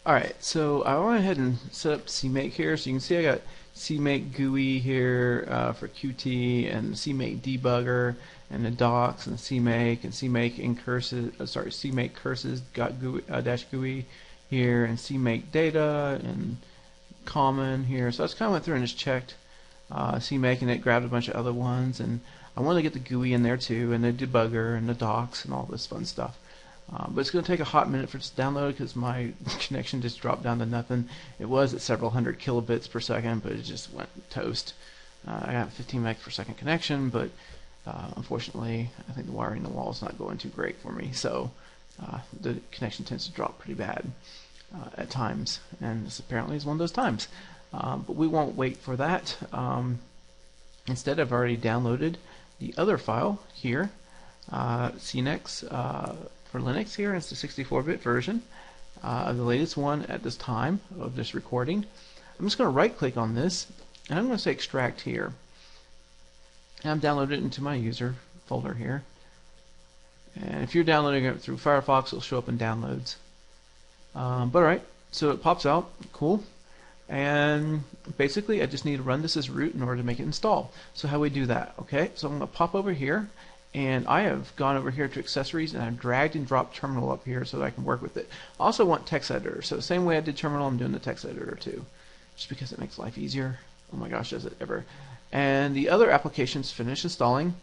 Alright, so I went ahead and set up CMake here. So you can see I got CMake GUI here for Qt, and CMake debugger, and the docs, and CMake, and CMake in curses. CMake curses got GUI, -GUI here, and CMake data, and common here. So I just kind of went through and just checked CMake, and it grabbed a bunch of other ones, and I wanted to get the GUI in there too, and the debugger, and the docs, and all this fun stuff. But it's going to take a hot minute for it to download because my connection just dropped down to nothing. It was at several hundred kilobits per second, but it just went toast. I got a 15 meg per second connection, but unfortunately, I think the wiring in the wall is not going too great for me. So the connection tends to drop pretty bad at times, and this apparently is one of those times. But we won't wait for that. Instead, I've already downloaded the other file here, Scenix. For Linux here, it's the 64-bit version of the latest one at this time of this recording. I'm just going to right click on this, and I'm going to say extract here. And I'm downloading it into my user folder here. And if you're downloading it through Firefox, it'll show up in downloads. But alright, so it pops out, cool. And basically I just need to run this as root in order to make it install. So how we do that? Okay, so I'm going to pop over here, and I have gone over here to accessories, and I've dragged and dropped terminal up here so that I can work with it. I also want text editor, so the same way I did terminal, I'm doing the text editor too, just because it makes life easier. Oh my gosh, does it ever. And the other application's finished installing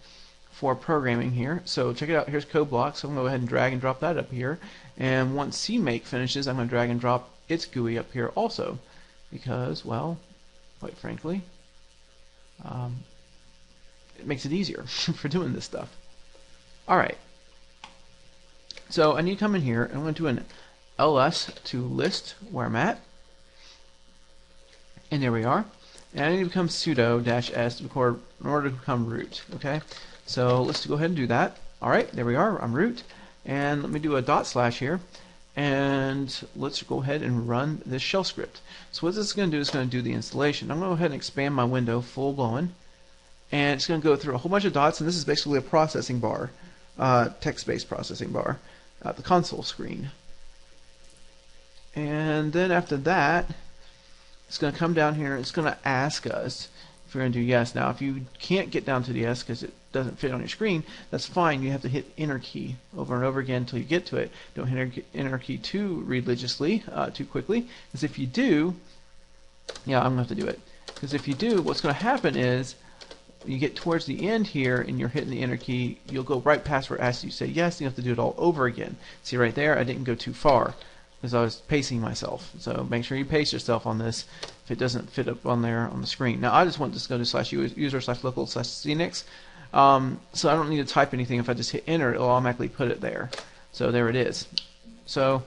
for programming here, so check it out. Here's code blocks, so I'm going to go ahead and drag and drop that up here, and once CMake finishes, I'm going to drag and drop its GUI up here also, because, well, quite frankly, it makes it easier for doing this stuff. Alright, so I need to come in here, and I'm going to do an ls to list where I'm at, and there we are. And I need to become sudo -s in order to become root. Okay, so let's go ahead and do that. Alright, there we are, I'm root, and let me do a / here, and let's go ahead and run this shell script. So what this is going to do is going to do the installation. I'm going to go ahead and expand my window full blown, and it's going to go through a whole bunch of dots, and this is basically a processing bar, text-based processing bar, the console screen. And then after that, it's going to come down here, and it's going to ask us if we're going to do yes. Now, if you can't get down to the yes because it doesn't fit on your screen, that's fine. You have to hit enter key over and over again until you get to it. Don't hit enter key too religiously, too quickly, because if you do, yeah, I'm going to have to do it. Because if you do, what's going to happen is, you get towards the end here and you're hitting the enter key, you'll go right past where it asks you to say yes, and you have to do it all over again. See right there, I didn't go too far because I was pacing myself. So make sure you pace yourself on this if it doesn't fit up on there on the screen. Now I just want this to go to /user/local/Scenix, so I don't need to type anything. If I just hit enter, it'll automatically put it there. So there it is. So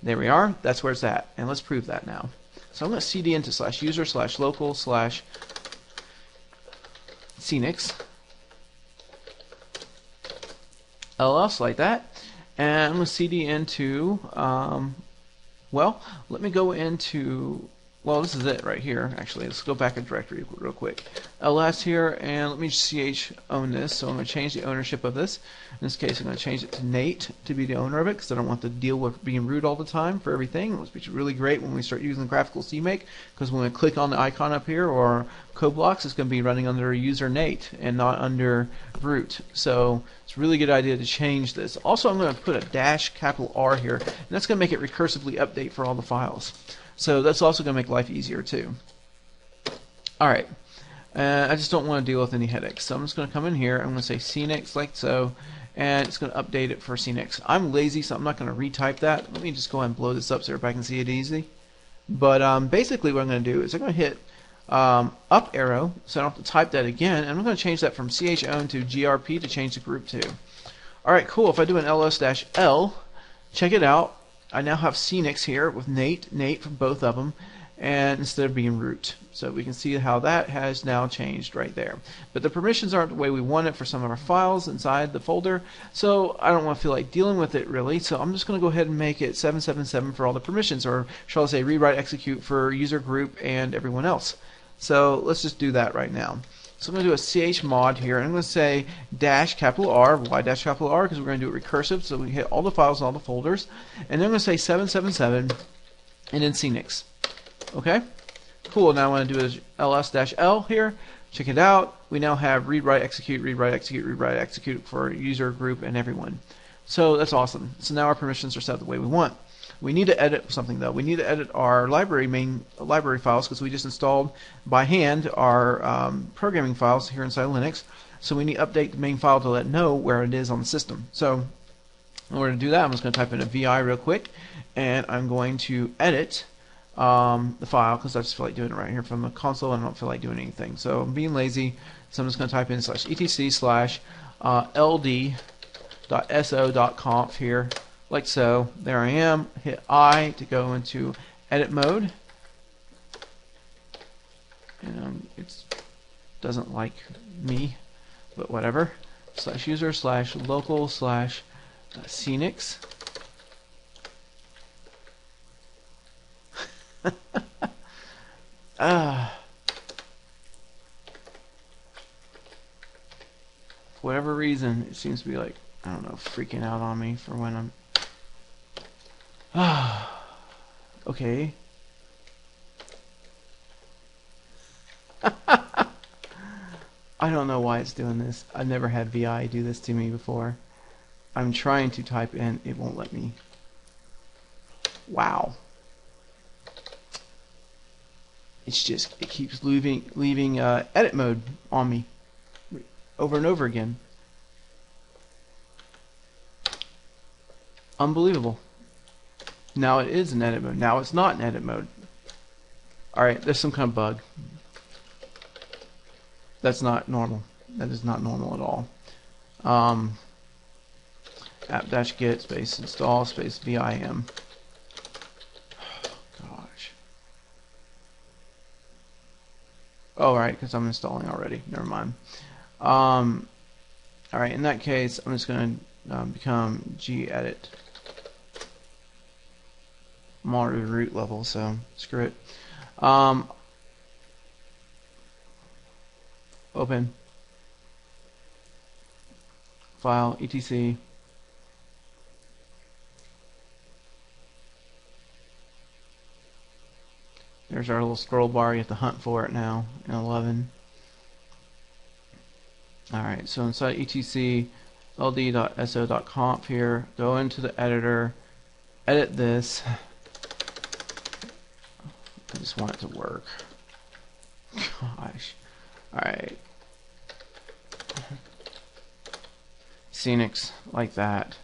there we are, that's where it's at, and let's prove that now. So I'm going to cd into /user/local/Scenix, ls like that, and I'm going to cd into, well, let me go into, well, this is it right here, actually. Let's go back a directory real quick. ls here, and let me ch own this, so I'm going to change the ownership of this. In this case, I'm going to change it to Nate to be the owner of it, because I don't want to deal with being root all the time for everything. It would be really great when we start using graphical CMake, because when we click on the icon up here, or code blocks, it's going to be running under user Nate, and not under root. So it's a really good idea to change this. Also, I'm going to put a -R here, and that's going to make it recursively update for all the files. So that's also going to make life easier too. Alright, I just don't want to deal with any headaches. So I'm just going to come in here, I'm going to say Scenix like so, and it's going to update it for Scenix. I'm lazy, so I'm not going to retype that. Let me just go ahead and blow this up so everybody can see it easy. But basically what I'm going to do is I'm going to hit up arrow, so I don't have to type that again, and I'm going to change that from chown to grp to change the group to. Alright, cool. If I do an ls-l, check it out. I now have Scenix here with Nate from both of them, and instead of being root. So we can see how that has now changed right there. But the permissions aren't the way we want it for some of our files inside the folder, so I don't want to feel like dealing with it really. So I'm just going to go ahead and make it 777 for all the permissions, or shall I say rewrite execute for user group and everyone else. So let's just do that right now. So I'm going to do a chmod here, and I'm going to say -R. Why -R? Because we're going to do it recursive, so we hit all the files and all the folders. And then I'm going to say 777 and then Scenix. Okay, cool. Now I want to do is ls-l here. Check it out. We now have read, write, execute, read, write, execute, read, write, execute for user, group, and everyone. So that's awesome. So now our permissions are set the way we want. We need to edit something though. We need to edit our main library files because we just installed by hand our programming files here inside Linux. So we need to update the main file to let it know where it is on the system. So in order to do that, I'm just going to type in a vi real quick, and I'm going to edit the file because I just feel like doing it right here from the console and I don't feel like doing anything. So I'm being lazy, so I'm just going to type in /etc/ld.so.conf here, like so. There I am. Hit I to go into edit mode, and it doesn't like me, but whatever. /user/local/Scenix. For whatever reason, it seems to be like, I don't know, freaking out on me for when I'm okay. I don't know why it's doing this. I've never had VI do this to me before. I'm trying to type in, it won't let me. Wow. It's just, it keeps leaving edit mode on me over and over again. Unbelievable. Now it is in edit mode. Now it's not in edit mode. Alright, there's some kind of bug. That's not normal. That is not normal at all. app-get space install space vim. Gosh. Oh, right, because I'm installing already. Never mind. Alright, in that case, I'm just going to become gedit. I'm already root level, so screw it. Open. File, etc. There's our little scroll bar. You have to hunt for it now in 11. Alright, so inside etc ld.so.conf here, go into the editor, edit this. I just want it to work. Gosh. Alright. Scenix, like that.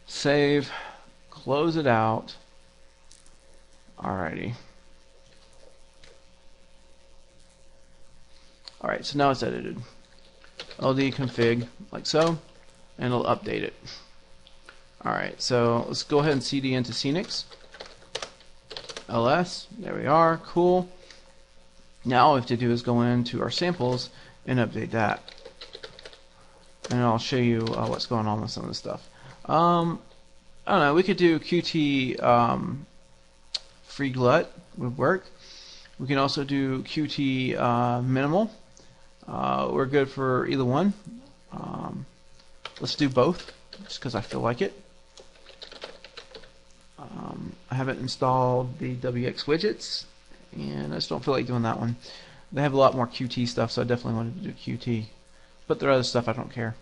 Save. Close it out. Alrighty. Alright, so now it's edited. LD config, like so, and it'll update it. Alright, so let's go ahead and CD into Scenix. LS, there we are, cool. Now all we have to do is go into our samples and update that. And I'll show you what's going on with some of this stuff. I don't know, we could do Qt free glut would work. We can also do Qt minimal. We're good for either one. Let's do both, just because I feel like it. I haven't installed the WX widgets, and I just don't feel like doing that one. They have a lot more Qt stuff, so I definitely wanted to do Qt. But the other stuff I don't care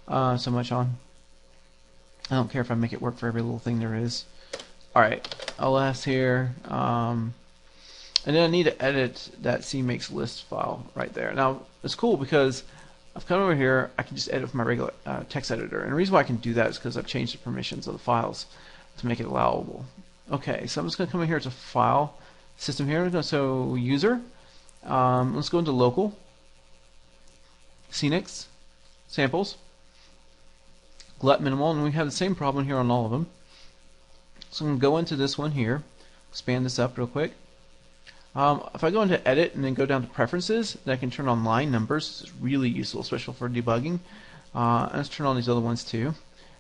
so much on. I don't care if I make it work for every little thing there is. Alright, ls here. And then I need to edit that CMakes list file right there. Now, it's cool because I've come over here, I can just edit with my regular text editor. And the reason why I can do that is because I've changed the permissions of the files to make it allowable. Okay, so I'm just going to come in here to File, System here. So User. Let's go into Local, Scenix, Samples, Glut Minimal, and we have the same problem here on all of them. So I'm going to go into this one here, expand this up real quick. If I go into Edit and then go down to Preferences, then I can turn on line numbers. It's really useful, especially for debugging. Let's turn on these other ones too.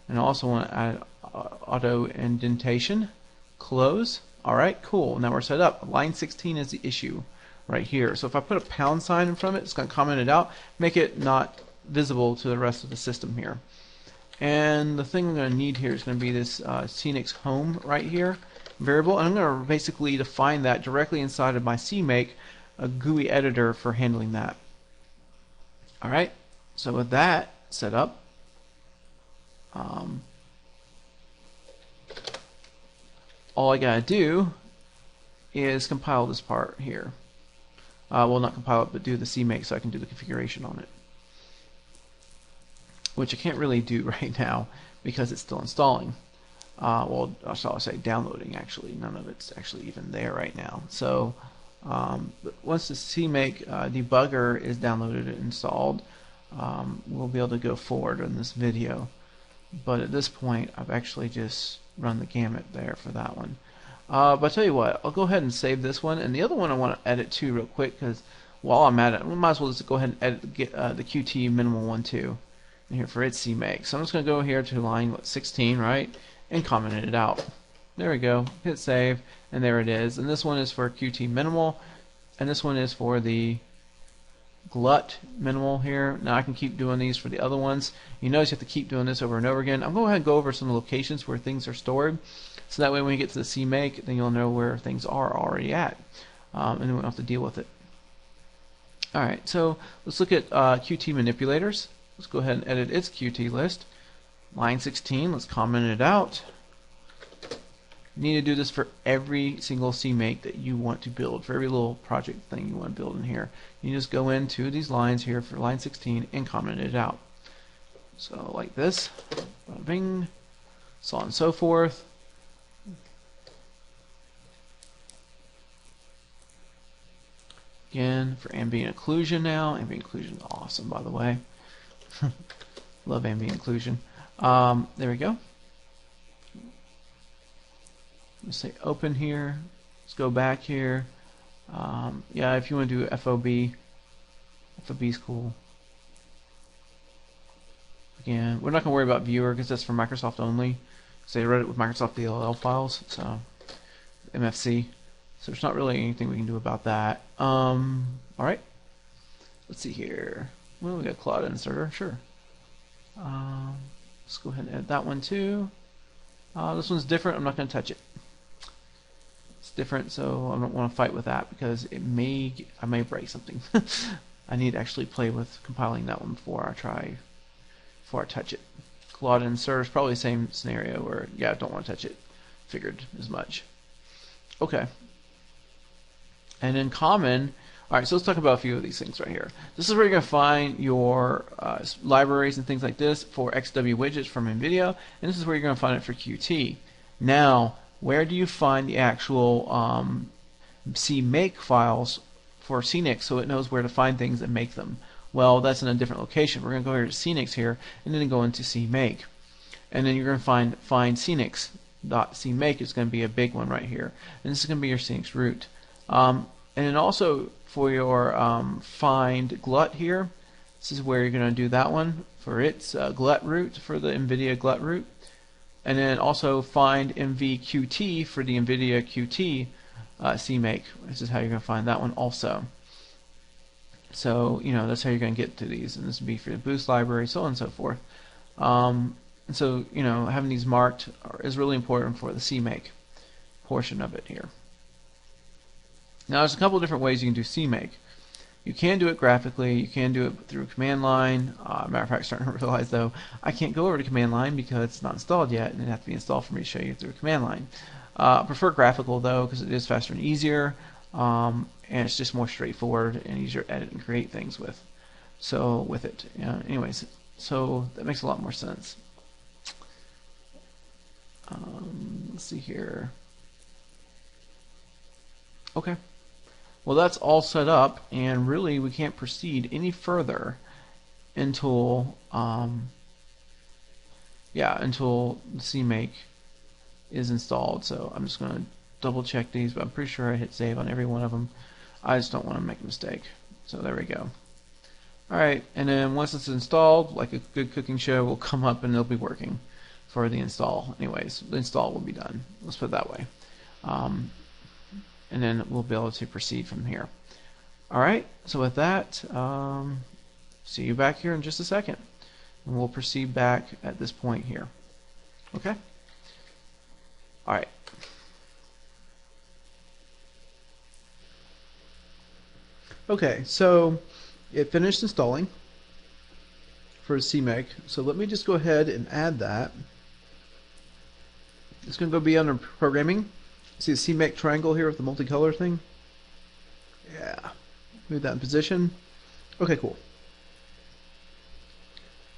And I also want to add auto indentation. Close. Alright, cool. Now we're set up. Line 16 is the issue right here. So if I put a pound sign in front of it, it's going to comment it out, make it not visible to the rest of the system here. And the thing we're going to need here is going to be this Scenix home right here. variable, and I'm going to basically define that directly inside of my CMake, a GUI editor for handling that. Alright, so with that set up, all I gotta do is compile this part here. Well, not compile it, but do the CMake so I can do the configuration on it. Which I can't really do right now because it's still installing. Well, I'll say downloading actually. None of it's actually even there right now. So but once the CMake debugger is downloaded and installed, we'll be able to go forward in this video. But at this point, I've actually just run the gamut there for that one. But I'll tell you what, I'll go ahead and save this one, and the other one I want to edit too real quick, because while I'm at it, we might as well just go ahead and edit the Qt minimal one too in here for its CMake. So I'm just going to go here to line 16, right, and comment it out. There we go. Hit save, and there it is. And this one is for Qt minimal, and this one is for the glut minimal here. Now I can keep doing these for the other ones. You notice you have to keep doing this over and over again. I'm going to go ahead and go over some locations where things are stored, so that way when you get to the CMake, then you'll know where things are already at, and then we don't have to deal with it. Alright, so let's look at Qt manipulators. Let's go ahead and edit its Qt list. Line 16, let's comment it out. You need to do this for every single CMake that you want to build, for every little project thing you want to build in here. You just go into these lines here for line 16 and comment it out. So like this, bing, so on and so forth. Again, for ambient occlusion now. Ambient occlusion is awesome, by the way. Love ambient occlusion. There we go. Let's say open here. Let's go back here. Yeah, if you want to do FOB, FOB is cool. Again, we're not going to worry about viewer because that's for Microsoft only. So they read it with Microsoft DLL files, so MFC. So there's not really anything we can do about that. Alright. Let's see here. Well, we got Cloud Inserter, sure. Let's go ahead and edit that one too. This one's different. I'm not going to touch it. It's different, so I don't want to fight with that because I may break something. I need to actually play with compiling that one before I touch it. Cloud Inserter is probably the same scenario where, yeah, I don't want to touch it. Figured as much. Okay. And in common, alright, so let's talk about a few of these things right here. This is where you're going to find your libraries and things like this for XW widgets from NVIDIA, and this is where you're going to find it for Qt. Now, where do you find the actual CMake files for Scenix so it knows where to find things and make them? Well, that's in a different location. We're going to go here to Scenix here, and then go into CMake. And then you're going to find Scenix.CMake is going to be a big one right here. And this is going to be your Scenix root. And then also for your find glut here, this is where you're going to do that one for its glut root, for the NVIDIA glut root. And then also find MVQT for the NVIDIA QT CMake. This is how you're going to find that one also. So, you know, that's how you're going to get to these. And this would be for the boost library, so on and so forth. And so, you know, having these marked is really important for the CMake portion of it here. Now, there's a couple of different ways you can do CMake. You can do it graphically. You can do it through command line. Matter of fact, I'm starting to realize, though, I can't go over to command line because it's not installed yet, and it has to be installed for me to show you through command line. I prefer graphical, though, because it is faster and easier, and it's just more straightforward and easier to edit and create things with. So, with it. Anyways, so that makes a lot more sense. Let's see here. Okay. Well, that's all set up, and really we can't proceed any further until until the CMake is installed. So I'm just going to double check these, but I'm pretty sure I hit save on every one of them. I just don't want to make a mistake. So there we go. Alright, and then once it's installed, like a good cooking show, will come up and it'll be working for the install. Anyways, the install will be done. Let's put it that way. And then we'll be able to proceed from here. Alright, so with that, see you back here in just a second. And we'll proceed back at this point here. Okay? Alright. Okay, so it finished installing for CMake. So let me just go ahead and add that. It's going to go be under programming. See the CMake triangle here with the multicolor thing? Yeah. Move that in position. Okay, cool.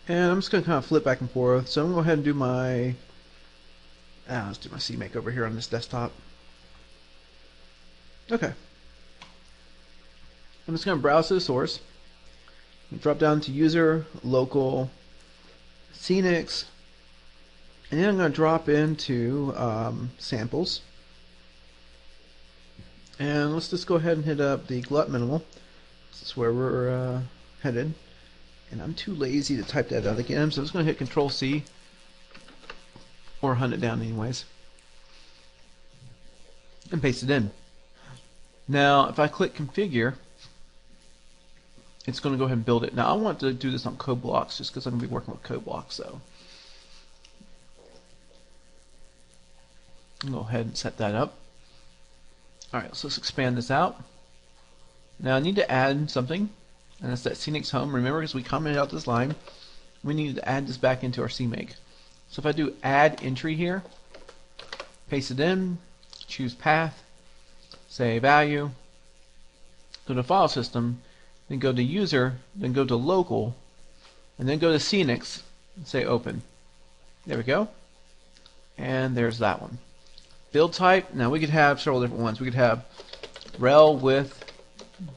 And I'm just going to kind of flip back and forth. So I'm going to go ahead and do my... let's do my CMake over here on this desktop. Okay. I'm just going to browse to the source. Drop down to User, Local, Scenix, and then I'm going to drop into Samples. And let's just go ahead and hit up the glut minimal. This is where we're headed. And I'm too lazy to type that out again, so I'm just going to hit Control C, or hunt it down anyways, and paste it in. Now, if I click Configure, it's going to go ahead and build it. Now, I want to do this on code blocks just because I'm going to be working with code blocks. So, I'll go ahead and set that up. All right, so let's expand this out. Now, I need to add something, and that's that Scenix home. Remember, because we commented out this line, we need to add this back into our CMake. So if I do add entry here, paste it in, choose path, say value, go to file system, then go to user, then go to local, and then go to Scenix and say open. There we go. And there's that one. Build type, now we could have several different ones. We could have rel with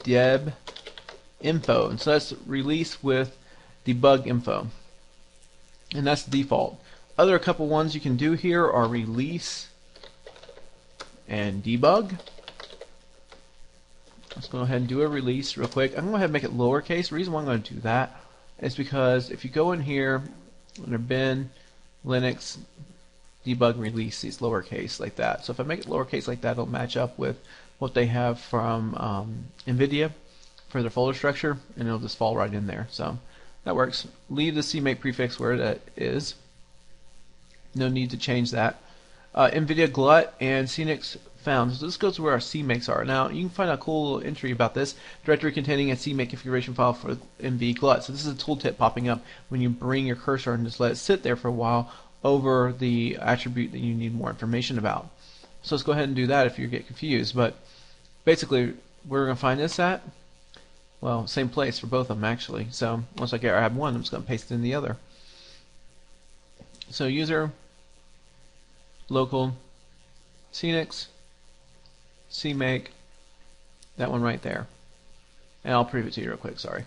deb info, and so that's release with debug info, and that's the default. Other couple ones you can do here are release and debug. Let's go ahead and do a release real quick. I'm going to go ahead and make it lowercase. The reason why I'm going to do that is because if you go in here under bin, Linux, debug, release, these lowercase like that. So if I make it lowercase like that, it'll match up with what they have from NVIDIA for their folder structure, and it'll just fall right in there. So that works. Leave the CMake prefix where that is. No need to change that. NVIDIA glut and Scenix found. So this goes where our CMakes are. Now you can find a cool little entry about this directory containing a CMake configuration file for NV glut. So this is a tooltip popping up when you bring your cursor and just let it sit there for a while over the attribute that you need more information about. So let's go ahead and do that if you get confused. But basically, where we're going to find this at, well, same place for both of them actually. So once I grab one, I'm just going to paste it in the other. So user, local, Scenix, CMake, that one right there. And I'll preview it to you real quick, sorry.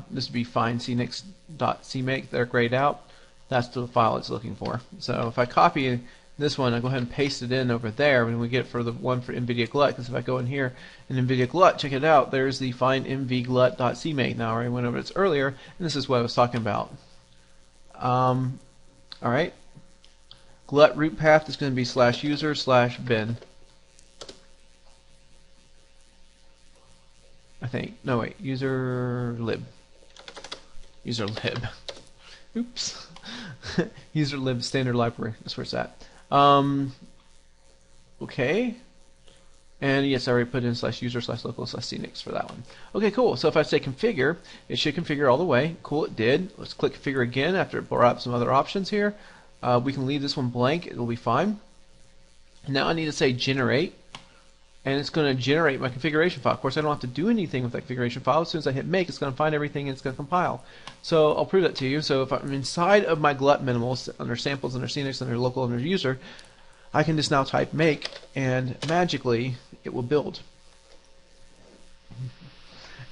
This would be find Scenix.cmake, they're grayed out. That's the file it's looking for. So if I copy this one, I go ahead and paste it in over there when we get it for the one for NVIDIA glut. Because if I go in here in NVIDIA glut, check it out, there's the find mvglut.cmake. Now I already went over this earlier, and this is what I was talking about. Alright, glut root path is going to be /user/bin. I think. No, wait. User lib. Oops. User lib standard library. That's where it's at. Okay. And yes, I already put in /user/local/Scenix for that one. Okay, cool. So if I say configure, it should configure all the way. Cool, it did. Let's click configure again after it brought up some other options here. We can leave this one blank. It'll be fine. Now I need to say generate. And it's going to generate my configuration file. Of course, I don't have to do anything with that configuration file. As soon as I hit make, it's going to find everything and it's going to compile. So I'll prove that to you. So if I'm inside of my glut minimals, under samples, under Scenix, under local, under user, I can just now type make, and magically it will build.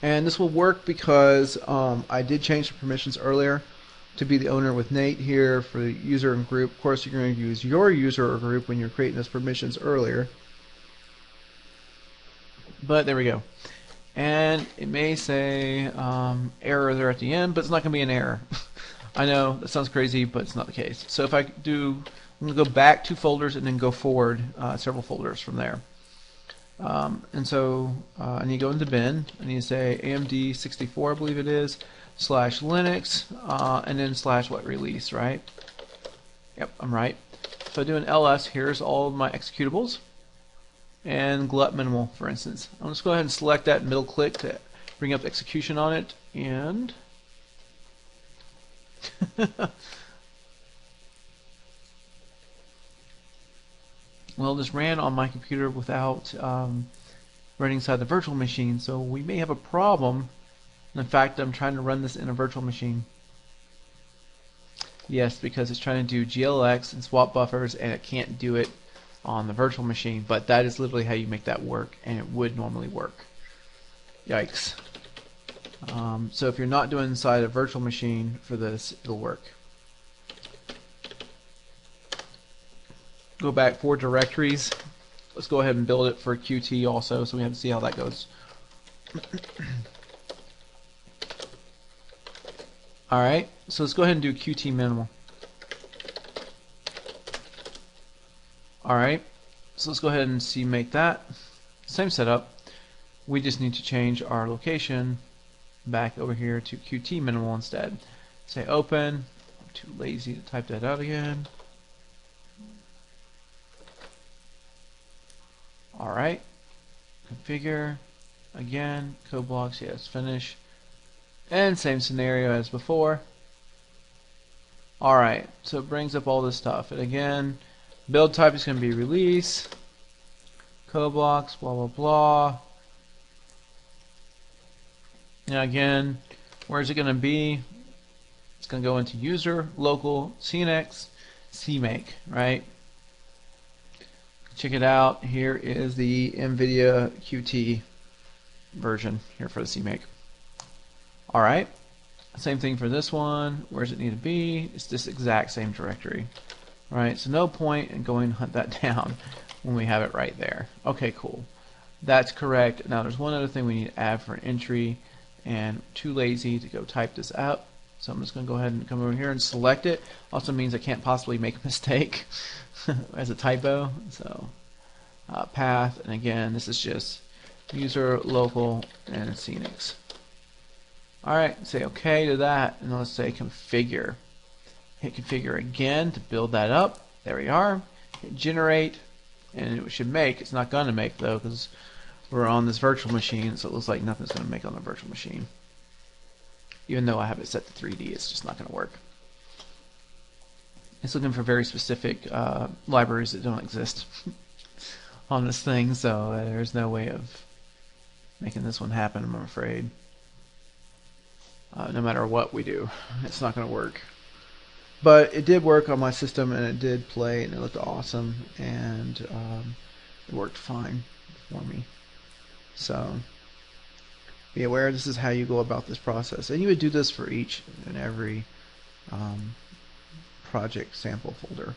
And this will work because I did change the permissions earlier to be the owner with Nate here for the user and group. Of course, you're going to use your user or group when you're creating those permissions earlier. But there we go. And it may say error there at the end, but it's not going to be an error. I know that sounds crazy, but it's not the case. So if I do, I'm going to go back 2 folders and then go forward several folders from there. And so I need to go into bin. I need to say AMD64, I believe it is, /Linux, and then / release, right? Yep, I'm right. So I do an ls. Here's all of my executables. and glut minimal, for instance. I'm just go ahead and select that, middle click to bring up execution on it, and well, this ran on my computer without running inside the virtual machine, so we may have a problem. In fact, I'm trying to run this in a virtual machine. Yes, because it's trying to do GLX and swap buffers, and it can't do it on the virtual machine, but that is literally how you make that work, and it would normally work. Yikes. So if you're not doing inside a virtual machine for this, it'll work. Go back 4 directories. Let's go ahead and build it for Qt also, so we have to see how that goes. Alright, so let's go ahead and do Qt minimal. Alright, so let's go ahead and make that. Same setup. We just need to change our location back over here to Qt minimal instead. Say open. I'm too lazy to type that out again. Alright, configure, again, code blocks, yes, finish, and same scenario as before. Alright, so it brings up all this stuff, and again, build type is going to be release, code blocks, blah blah blah. Now again, where's it going to be? It's going to go into user, local, Scenix, CMake, right? Check it out. Here is the NVIDIA Qt version here for the CMake. Alright, same thing for this one. Where does it need to be? It's this exact same directory. Alright, so no point in going to hunt that down when we have it right there. Okay, cool. That's correct. Now there's one other thing we need to add for an entry, and too lazy to go type this out. So I'm just going to go ahead and come over here and select it. Also means I can't possibly make a mistake as a typo. So path, and again, this is just user, local, and Scenix. Alright, say OK to that, and let's say configure. Hit configure again to build that up. There we are. Hit generate, and it should make. It's not going to make though, because we're on this virtual machine, so it looks like nothing's going to make on the virtual machine. Even though I have it set to 3D, it's just not going to work. It's looking for very specific libraries that don't exist on this thing, so there's no way of making this one happen, I'm afraid. No matter what we do, it's not going to work. But it did work on my system, and it did play, and it looked awesome, and it worked fine for me. So be aware this is how you go about this process, and you would do this for each and every project sample folder.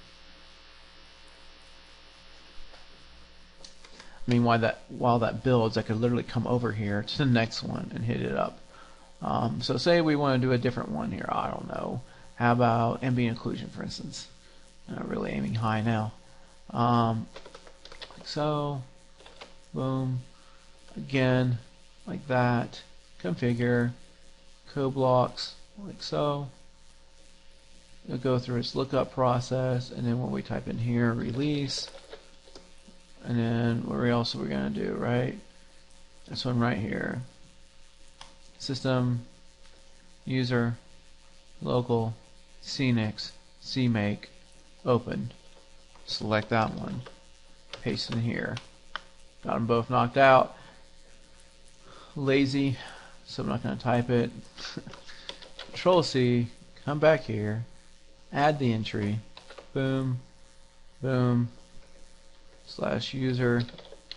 I mean, while that builds, I could literally come over here to the next one and hit it up. So say we want to do a different one here. I don't know. How about ambient occlusion, for instance? I'm not really aiming high now. Like so. Boom. Again, like that. Configure. Code blocks, like so. It'll go through its lookup process, and then when we type in here, release. And then what else are we going to do, right? This one right here. System, user, local, Scenix, CMake, open. Select that one. Paste in here. Got them both knocked out. Lazy, so I'm not going to type it. Control C, come back here, add the entry. Boom, boom. Slash user,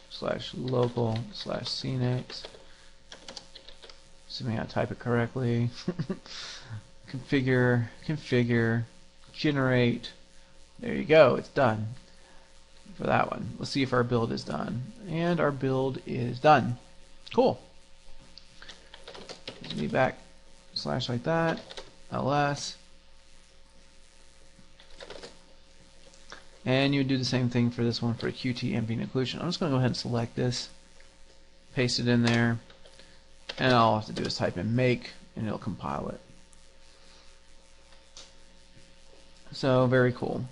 slash local, slash Scenix. Assuming I type it correctly. Configure, generate. There you go, it's done for that one. Let's see if our build is done. And our build is done. Cool. Let's be back, slash like that, ls. And you would do the same thing for this one for Qt ambient occlusion. I'm just going to go ahead and select this, paste it in there, and all I have to do is type in make, and it'll compile it. So very cool.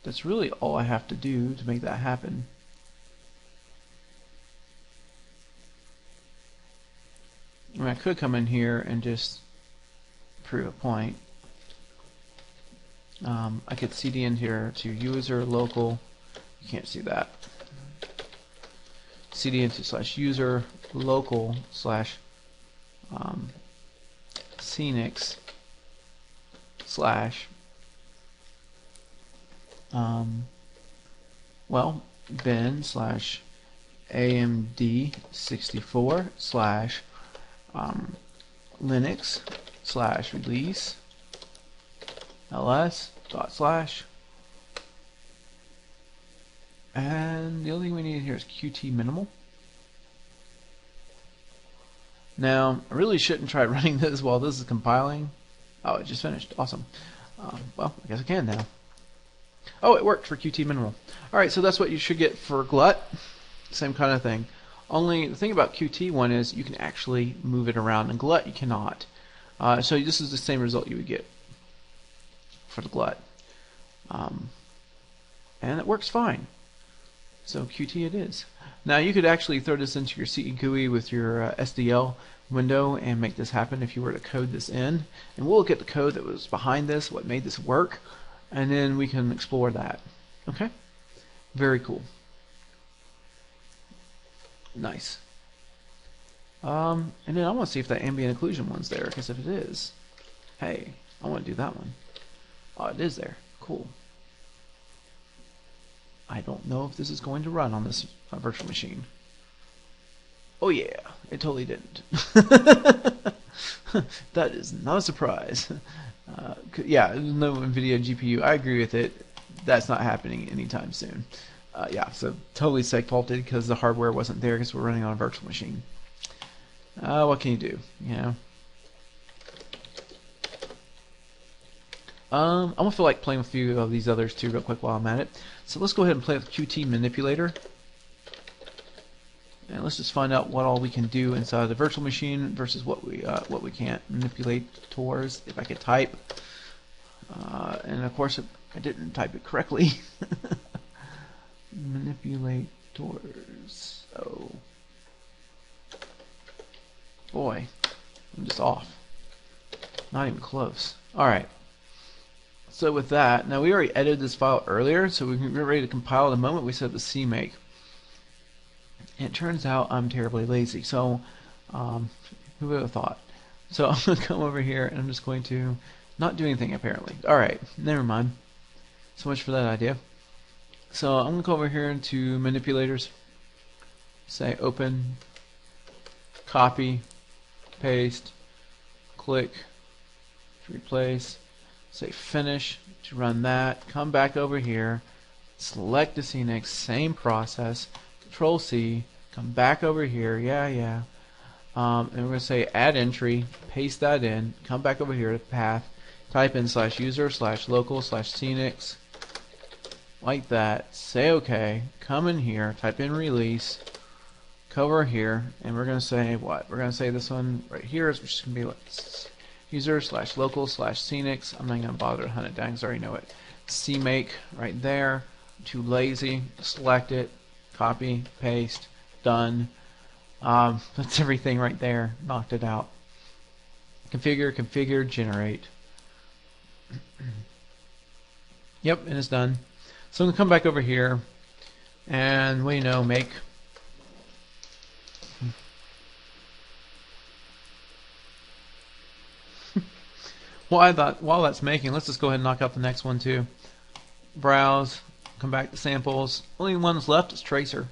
that's really all I have to do to make that happen. I mean, I could come in here and just prove a point. I could cd in here to user local. You can't see that. Cd into /user local / Scenix / well, bin / AMD64 / Linux / release ls / and the only thing we need here is qt minimal. Now, I really shouldn't try running this while this is compiling. Oh, it just finished. Awesome. Well, I guess I can now. Oh, it worked for qt minimal. Alright, so that's what you should get for glut. Same kind of thing. Only the thing about qt one is you can actually move it around, and glut you cannot. So this is the same result you would get for the glut. And it works fine. So qt it is. Now you could actually throw this into your C GUI with your SDL window and make this happen if you were to code this in. And we'll look at the code that was behind this, what made this work, and then we can explore that. Okay? Very cool. Nice. And then I want to see if that ambient occlusion one's there, because if it is, hey, I want to do that one. Oh, it is there. Cool. I don't know if this is going to run on this virtual machine. Oh yeah, it totally didn't. That is not a surprise. Yeah, no NVIDIA GPU. I agree with it. That's not happening anytime soon. Yeah, so totally seg-faulted because the hardware wasn't there because we're running on a virtual machine. What can you do? You know. I'm gonna feel like playing with a few of these others too, real quick while I'm at it. So let's go ahead and play with Qt Manipulator, and let's just find out what all we can do inside the virtual machine versus what we can't manipulate towards. If I could type, and of course I didn't type it correctly. Manipulators. Oh boy, I'm just off. Not even close. All right. So with that, now we already edited this file earlier, so we're ready to compile the moment we set the CMake. And it turns out I'm terribly lazy, so who would have thought? So I'm going to come over here and I'm just going to not do anything apparently. Alright, never mind. So much for that idea. So I'm going to go over here into Manipulators, say open, copy, paste, click, replace, say finish to run that, come back over here, select the Scenix, same process, Control C, come back over here, and we're going to say add entry, paste that in, come back over here to path, type in /user /local/Scenix, like that, say OK, come in here, type in release, cover here, and we're going to say what? We're going to say this one right here is just going to be like user /local/Scenix. I'm not going to bother to hunt it down because I already know it. CMake right there. Too lazy. Select it. Copy. Paste. Done. That's everything right there. Knocked it out. Configure, generate. Yep, and it's done. So I'm going to come back over here and, well, you know, make. Well, I thought while that's making, let's just go ahead and knock out the next one too. Browse, come back to samples. Only one that's left is tracer.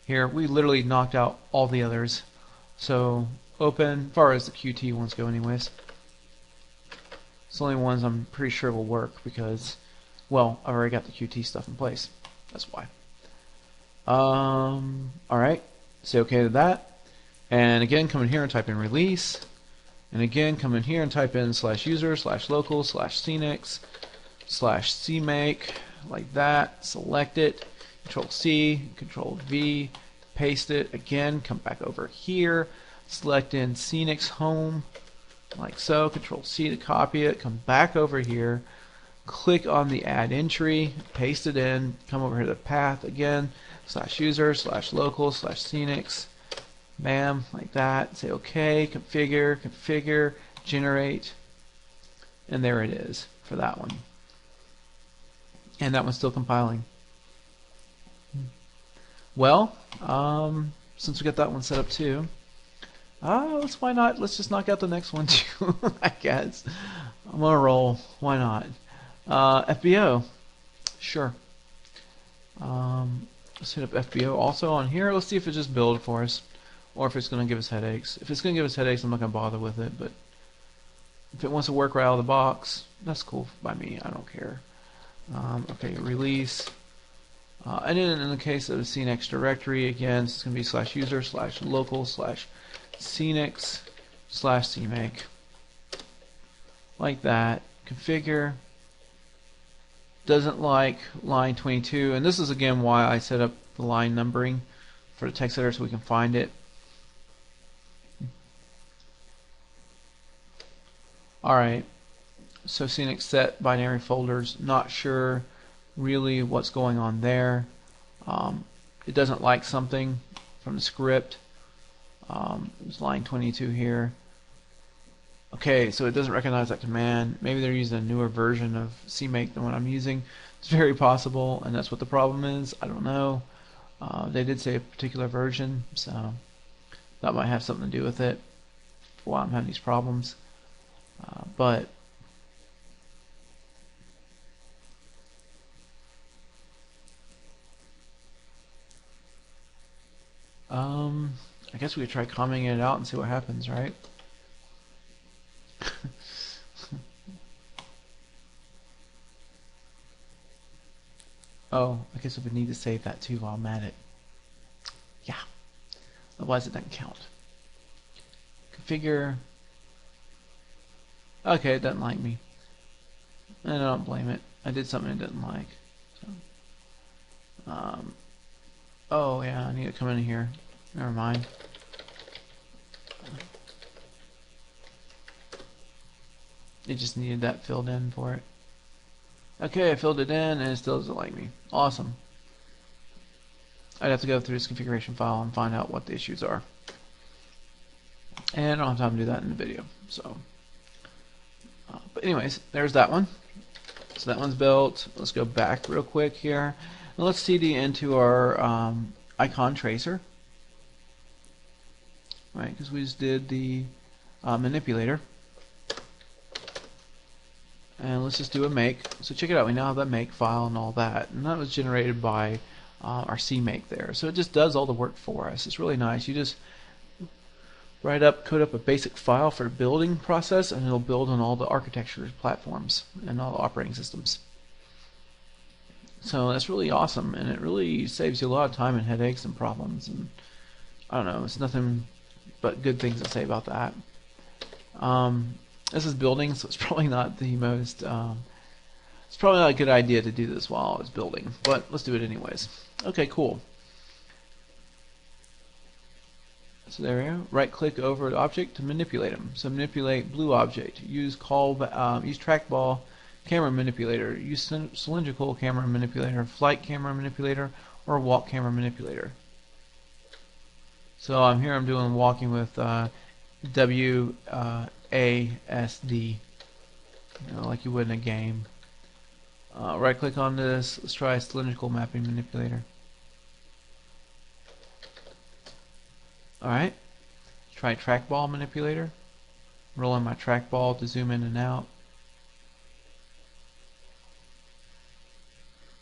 Here, we literally knocked out all the others. So open, as far as the Qt ones go anyways. It's the only ones I'm pretty sure will work because, well, I've already got the Qt stuff in place. That's why. Alright, say OK to that. And again, come in here and type in release. And again, come in here and type in /user /local/Scenix /CMake, like that. Select it. Control C, Control V, paste it. Again, come back over here. Select in Scenix home, like so. Control C to copy it. Come back over here. click on the add entry, paste it in, come over here to the path again, /user /local/Scenix, bam, like that. Say OK, configure, generate, and there it is for that one. And that one's still compiling. Well, since we got that one set up too, why not? Let's just knock out the next one too. I guess I'm on a roll. Why not? FBO, sure. Let's hit up FBO also on here. Let's see if it just builds for us, or if it's going to give us headaches. If it's going to give us headaches, I'm not going to bother with it. But if it wants to work right out of the box, that's cool by me. I don't care. Okay, release. And then in the case of the Scenix directory, again, it's going to be /user /local/Scenix/CMake. Like that. Configure. Doesn't like line 22, and this is again why I set up the line numbering for the text editor so we can find it. Alright, so Scenix set binary folders, not sure really what's going on there. It doesn't like something from the script. There's line 22 here. Okay, so it doesn't recognize that command. Maybe they're using a newer version of CMake than what I'm using. It's very possible, and that's what the problem is. I don't know. They did say a particular version, so that might have something to do with it for why I'm having these problems. But I guess we could try commenting it out and see what happens, right? Oh, I guess we would need to save that too while I'm at it. Yeah, otherwise it doesn't count. Configure. Okay, it doesn't like me. And I don't blame it. I did something it didn't like. So, oh yeah, I need to come in here. Never mind. It just needed that filled in for it. Okay, I filled it in and it still doesn't like me. Awesome. I'd have to go through this configuration file and find out what the issues are. And I don't have time to do that in the video. So, but anyways, there's that one. So that one's built. Let's go back real quick here. And let's CD into our icon tracer. Right, because we just did the manipulator. And let's just do a make. So check it out, we now have that make file and all that, and that was generated by our CMake there. So it just does all the work for us. It's really nice. You just code up a basic file for the building process, and it'll build on all the architecture platforms and all the operating systems. So that's really awesome, and it really saves you a lot of time and headaches and problems. And I don't know, it's nothing but good things to say about that. This is building, so it's probably not the most, it's probably not a good idea to do this while it's building, but let's do it anyways. Okay, cool. So there we go. Right click over the object to manipulate them. So manipulate blue object. Use trackball camera manipulator. Use cylindrical camera manipulator, flight camera manipulator, or walk camera manipulator. So I'm doing walking with WASD, like you would in a game. Right click on this. Let's try cylindrical mapping manipulator. Alright, try trackball manipulator. Rolling my trackball to zoom in and out.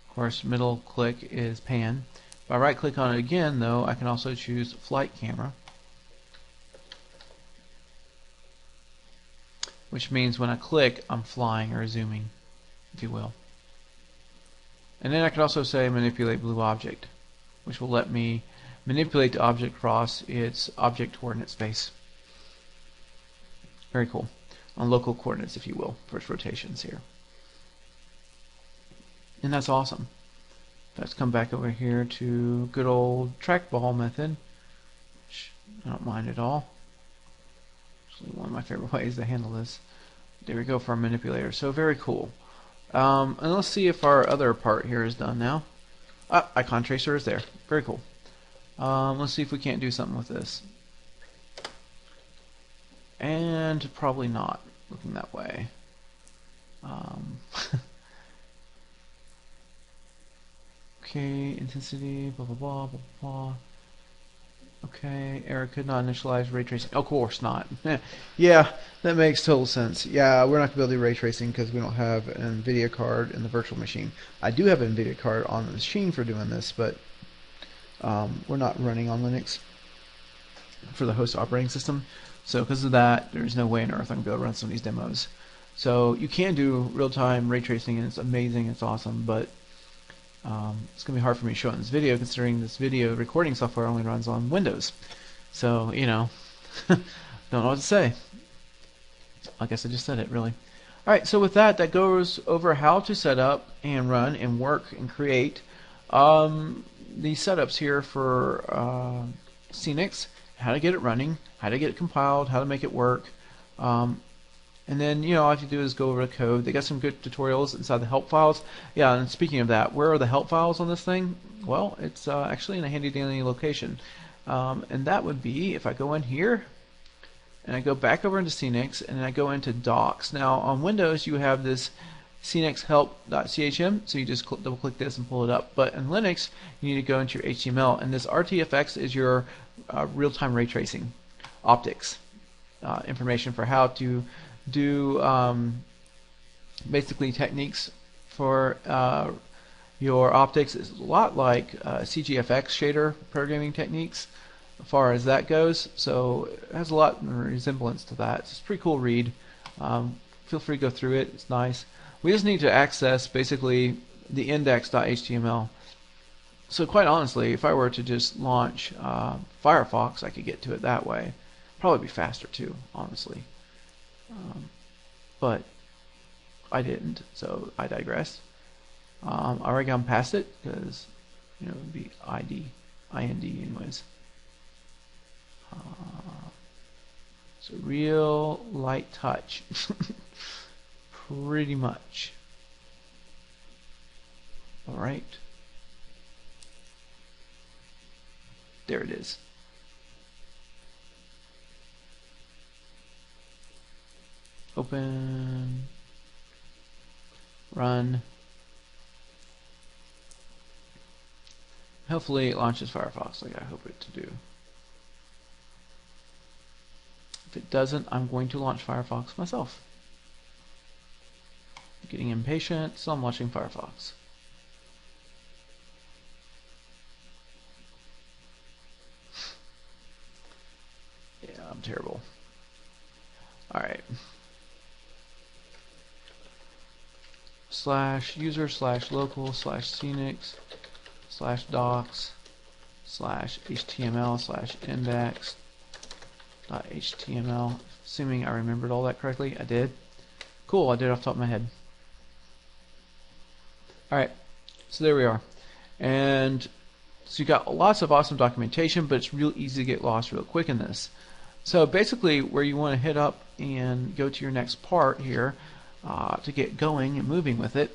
Of course, middle click is pan. If I right click on it again, though, I can also choose flight camera, which means when I click, I'm flying or zooming, if you will. And then I can also say manipulate blue object, which will let me manipulate the object across its object coordinate space. Very cool. On local coordinates, if you will, for its rotations here. And that's awesome. Let's come back over here to good old trackball method, which I don't mind at all. Actually, one of my favorite ways to handle this. There we go for our manipulator. So very cool. And let's see if our other part here is done now. Ah, icon tracer is there. Very cool. Let's see if we can't do something with this. And probably not looking that way. Okay, intensity, blah, blah, blah, blah, blah. Okay, error could not initialize ray tracing. Of course not. Yeah, that makes total sense. Yeah, we're not going to be able to do ray tracing because we don't have an NVIDIA card in the virtual machine. I do have an NVIDIA card on the machine for doing this, but we're not running on Linux for the host operating system. So because of that, there's no way on earth I'm going to be able to run some of these demos. So you can do real-time ray tracing, and it's amazing, it's awesome, but it's going to be hard for me to show it in this video, considering this video recording software only runs on Windows. So, you know, don't know what to say. I guess I just said it, really. Alright, so with that, that goes over how to set up and run and work and create the setups here for Scenix, how to get it running, how to get it compiled, how to make it work. And then, you know, all you have to do is go over the code. They got some good tutorials inside the help files. Yeah, and speaking of that, where are the help files on this thing? Well, it's actually in a handy dandy location. And that would be if I go in here, and I go back over into Scenix, and I go into docs. Now, on Windows, you have this Scenix help.chm, so you just double click this and pull it up. But in Linux, you need to go into your HTML, and this RTFX is your real-time ray tracing optics information for how to do basically techniques for your optics. Is a lot like CGFX shader programming techniques as far as that goes, so it has a lot of resemblance to that. It's a pretty cool read. Feel free to go through it, it's nice. We just need to access basically the index.html. So quite honestly, if I were to just launch Firefox, I could get to it that way. Probably be faster too, honestly. But I didn't, so I digress. I already gone past it because, you know, it would be IND anyways. So real light touch, pretty much. All right, there it is. Open, run. Hopefully it launches Firefox like I hope it to do. If it doesn't, I'm going to launch Firefox myself. I'm getting impatient, so I'm launching Firefox. Yeah, I'm terrible. Alright. /user/local/Scenix/docs/html/index.html. Assuming I remembered all that correctly. I did. Cool, I did it off the top of my head. Alright, so there we are. And so you got lots of awesome documentation, but it's real easy to get lost real quick in this. So basically where you want to hit up and go to your next part here to get going and moving with it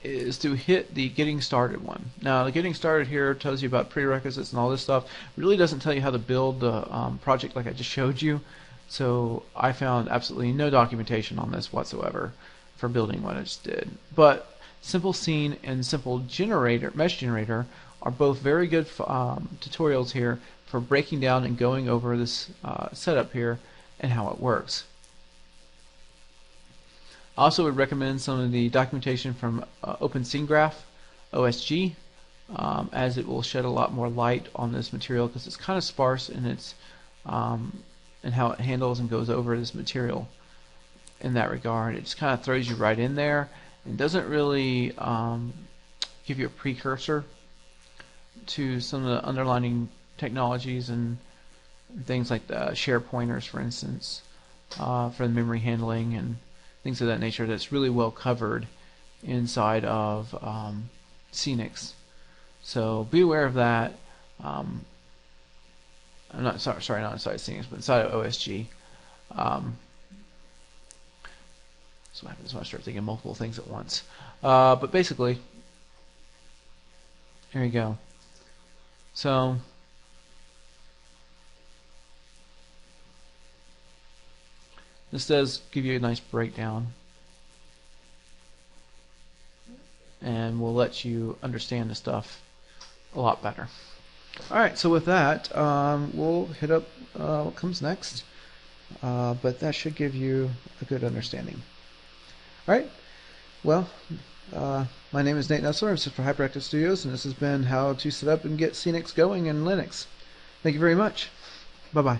is to hit the getting started one. Now the getting started here tells you about prerequisites and all this stuff. It really doesn't tell you how to build the project like I just showed you. So I found absolutely no documentation on this whatsoever for building what I just did. But Simple Scene and Simple Generator, Mesh Generator are both very good tutorials here for breaking down and going over this setup here and how it works. I also would recommend some of the documentation from OpenSceneGraph, OSG, as it will shed a lot more light on this material because it's kind of sparse in its and how it handles and goes over this material in that regard. It just kind of throws you right in there and doesn't really give you a precursor to some of the underlying technologies and things like the share pointers, for instance, for the memory handling and things of that nature. That's really well covered inside of Scenix. So be aware of that. I'm not not inside Scenix, but inside of OSG. That's what happens when I start thinking multiple things at once. But basically, here you go. So this does give you a nice breakdown, and will let you understand the stuff a lot better. Alright, so with that, we'll hit up what comes next, but that should give you a good understanding. Alright, well, my name is Nate Nessler, this is for Hyperactive Studios, and this has been how to set up and get Scenix going in Linux. Thank you very much. Bye-bye.